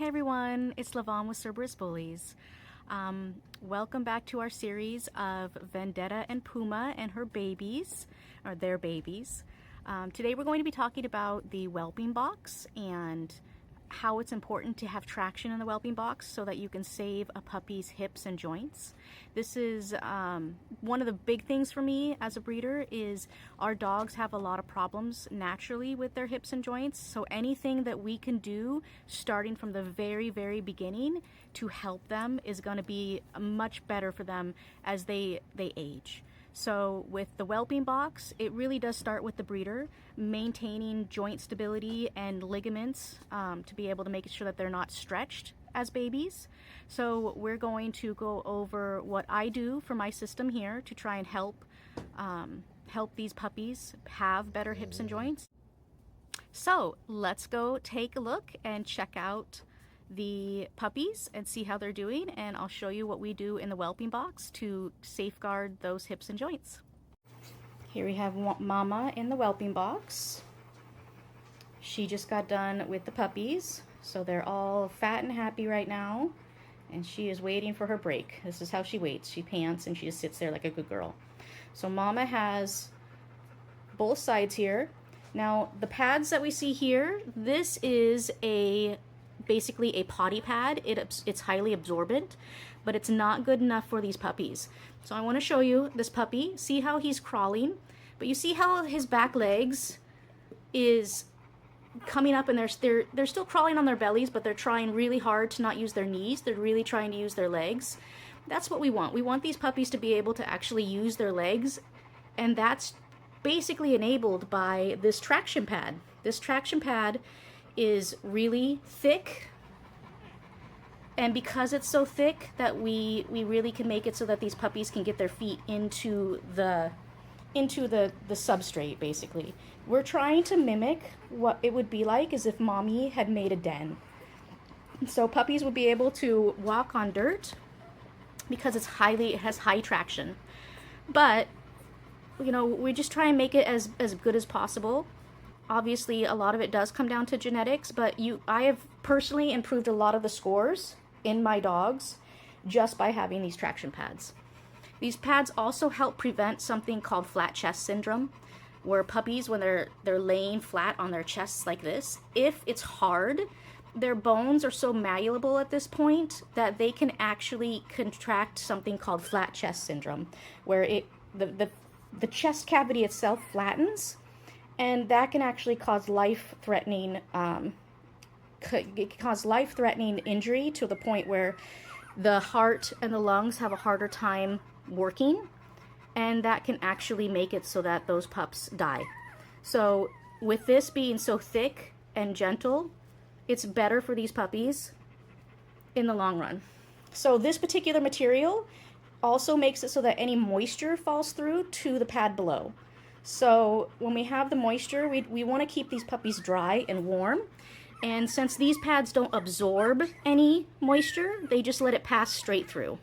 Hey everyone, it's Lavon with Cerberus Bullies. Welcome back to our series of Vendetta and Puma and her babies, or their babies. Today we're going to be talking about the whelping box and how it's important to have traction in the whelping box so that you can save a puppy's hips and joints. This is one of the big things for me as a breeder is our dogs have a lot of problems naturally with their hips and joints, so anything that we can do starting from the very beginning to help them is going to be much better for them as they age. So with the whelping box, it really does start with the breeder, maintaining joint stability and ligaments to be able to make sure that they're not stretched as babies. So we're going to go over what I do for my system here to try and help these puppies have better hips and joints. So let's go take a look and check out the puppies and see how they're doing, and I'll show you what we do in the whelping box to safeguard those hips and joints. Here we have Mama in the whelping box. She just got done with the puppies, so they're all fat and happy right now, and she is waiting for her break. This is how she waits. She pants and she just sits there like a good girl. So Mama has both sides here. Now the pads that we see here, this is basically a potty pad. It's highly absorbent, but it's not good enough for these puppies. So I want to show you this puppy. See how he's crawling, but you see how his back legs is coming up, and they're still crawling on their bellies, but they're trying really hard to not use their knees. They're really trying to use their legs. That's what we want. We want these puppies to be able to actually use their legs, and that's basically enabled by this traction pad. This traction pad is really thick, and because it's so thick that we really can make it so that these puppies can get their feet into the substrate. Basically, we're trying to mimic what it would be like as if mommy had made a den. So puppies would be able to walk on dirt because it has high traction, but you know, we just try and make it as good as possible. Obviously, a lot of it does come down to genetics, but I have personally improved a lot of the scores in my dogs just by having these traction pads. These pads also help prevent something called flat chest syndrome, where puppies, when they're laying flat on their chests like this, if it's hard, their bones are so malleable at this point that they can actually contract something called flat chest syndrome, where the chest cavity itself flattens, and that can actually cause life-threatening injury to the point where the heart and the lungs have a harder time working, and that can actually make it so that those pups die. So with this being so thick and gentle, it's better for these puppies in the long run. So this particular material also makes it so that any moisture falls through to the pad below. So when we have the moisture, we want to keep these puppies dry and warm. And since these pads don't absorb any moisture, they just let it pass straight through.